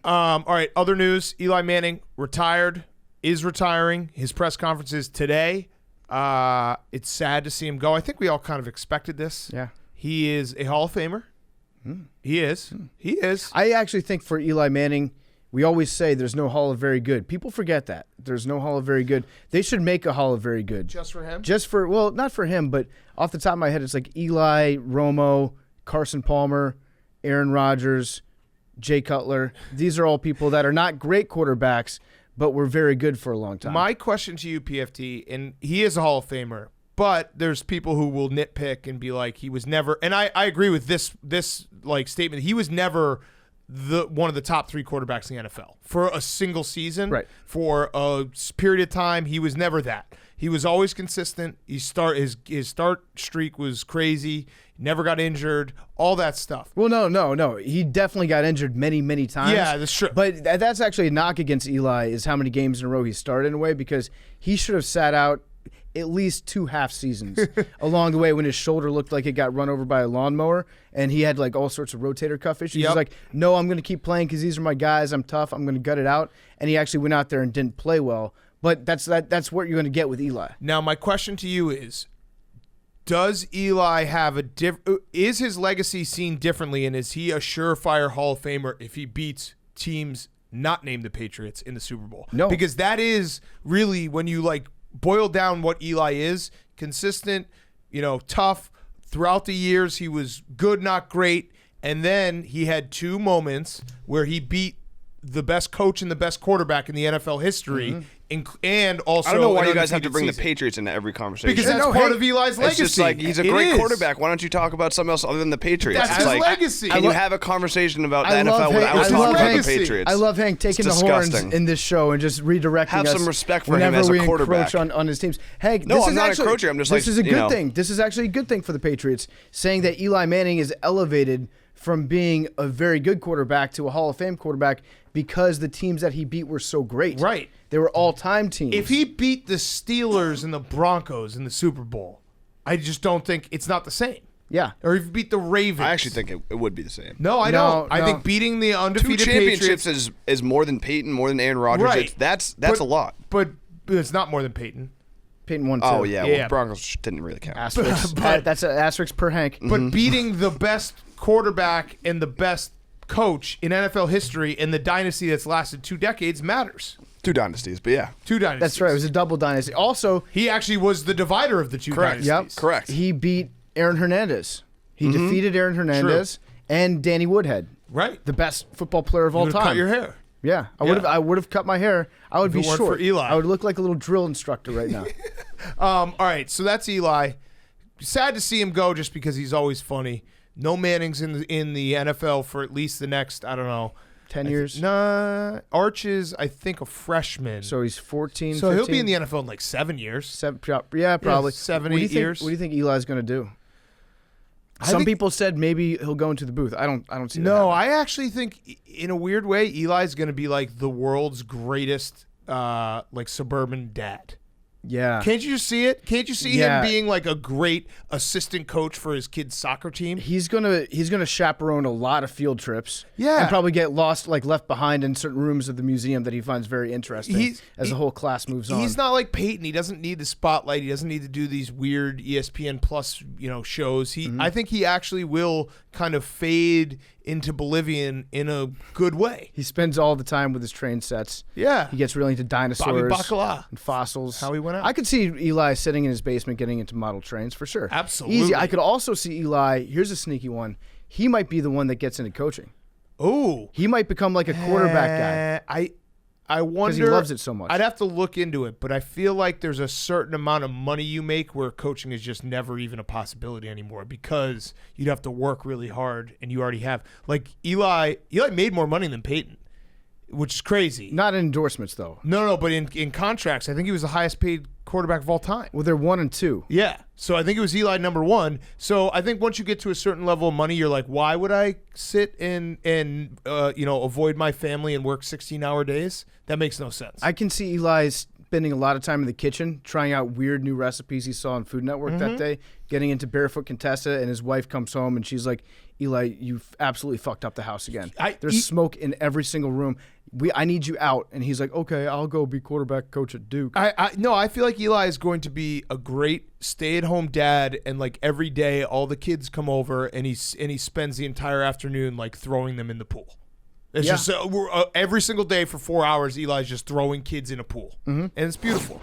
All right, other news. Eli Manning is retiring. His press conference is today. It's sad to see him go. I think we all kind of expected this. Yeah. He is a Hall of Famer. He is. He is. I actually think for Eli Manning, we always say there's no Hall of Very Good. People forget that. There's no Hall of Very Good. They should make a Hall of Very Good. Just for him? Well, not for him, but off the top of my head, it's like Eli, Romo, Carson Palmer, Aaron Rodgers, Jay Cutler. These are all people that are not great quarterbacks, but were very good for a long time. My question to you, PFT, and he is a Hall of Famer, but there's people who will nitpick and be like, he was never, and I agree with this like statement. He was never one of the top 3 quarterbacks in the NFL for a single season. Right. For a period of time, he was never that. He was always consistent. His start streak was crazy. Never got injured. All that stuff. Well, no. He definitely got injured many, many times. Yeah, that's true. But that's actually a knock against Eli is how many games in a row he started in a way, because he should have sat out at least 2 half seasons along the way when his shoulder looked like it got run over by a lawnmower and he had like all sorts of rotator cuff issues. Yep. He's like, no, I'm going to keep playing because these are my guys. I'm tough. I'm going to gut it out. And he actually went out there and didn't play well. But that's what you're going to get with Eli. Now, my question to you is, does Eli have is his legacy seen differently, and is he a surefire Hall of Famer if he beats teams not named the Patriots in the Super Bowl? No. Because that is really, when you like boil down what Eli is, consistent, tough. Throughout the years, he was good, not great. And then he had 2 moments where he beat the best coach and the best quarterback in the NFL history, and also I don't know why you guys have undefeated to bring season. the Patriots into every conversation. Because that's part of Eli's legacy. It's just like, he's a great quarterback. Why don't you talk about something else other than the Patriots? That's it's his like, legacy. Can you have a conversation about the I love NFL without Hank- talking about the legacy. Patriots? I love Hank taking the It's horns disgusting. in this show and just redirecting Have us some respect for him whenever as a we quarterback. encroach on his teams. Hank, No, this I'm is not actually, encroaching. I'm just this like, is a you good know. thing. This is actually a good thing for the Patriots, saying that Eli Manning is elevated from being a very good quarterback to a Hall of Fame quarterback because the teams that he beat were so great. Right. They were all-time teams. If he beat the Steelers and the Broncos in the Super Bowl, I just don't think it's not the same. Yeah. Or if you beat the Ravens. I actually think it would be the same. No, I don't. I think beating the 2 undefeated championships Patriots is more than Peyton, more than Aaron Rodgers. Right. That's But- a lot. But it's not more than Peyton. Peyton won too. Oh, yeah. Yeah. Well, Broncos didn't really count. Asterisk. But- That's an asterisk per Hank. But beating the best quarterback and the best coach in NFL history and the dynasty that's lasted 2 decades matters. 2 dynasties, but yeah. 2 dynasties. That's right. It was a double dynasty. Also, He actually was the divider of the 2 Correct. dynasties. Yep. Correct. he beat Aaron Hernandez. He defeated Aaron Hernandez and Danny Woodhead, Right. the best football player of all You would've time. cut your hair. Yeah, I would have cut my hair. I would If be it weren't short. for Eli. I would look like a little drill instructor right now. All right, so that's Eli. Sad to see him go just because he's always funny. No Mannings in the NFL for at least the next, I don't know. 10 years. Nah, Arch is, I think, a freshman. So he's 14, So 15. he'll be in the NFL in like 7 years. Yeah, probably. 7, What do you 8 think- years. What do you think Eli's going to do? I Some think- people said maybe he'll go into the booth. I don't see that. No, happening. I actually think, in a weird way, Eli's going to be like the world's greatest, like suburban dad. Yeah. Can't you see it? Can't you see Yeah. him being like a great assistant coach for his kid's soccer team? He's gonna chaperone a lot of field trips. Yeah. And probably get left behind in certain rooms of the museum that he finds very interesting as the whole class moves on. He's not like Peyton. He doesn't need the spotlight. He doesn't need to do these weird ESPN Plus, shows. I think he actually will kind of fade into Bolivian in a good way. He spends all the time with his train sets. Yeah. He gets really into dinosaurs Bacala. and fossils. How he went out. I could see Eli sitting in his basement getting into model trains for sure. Absolutely. Easy. I could also see Eli, here's a sneaky one. He might be the one that gets into coaching. Oh. He might become like a quarterback guy. I wonder. Because he loves it so much. I'd have to look into it, but I feel like there's a certain amount of money you make where coaching is just never even a possibility anymore because you'd have to work really hard, and you already have. Like Eli made more money than Peyton, which is crazy. Not in endorsements, though. No, but in contracts, I think he was the highest paid quarterback of all time. Well, they're 1 and 2. Yeah. So I think it was Eli number 1. So I think once you get to a certain level of money, you're like, why would I sit and avoid my family and work 16-hour days? That makes no sense. I can see Eli's spending a lot of time in the kitchen trying out weird new recipes he saw on Food Network that day, getting into Barefoot Contessa, and his wife comes home and she's like, Eli, you've absolutely fucked up the house again. There's smoke in every single room. I need you out. And he's like, okay, I'll go be quarterback coach at Duke. I feel like Eli is going to be a great stay-at-home dad, and like every day all the kids come over and he spends the entire afternoon like throwing them in the pool. It's just every single day for 4 hours Eli's just throwing kids in a pool. And it's beautiful.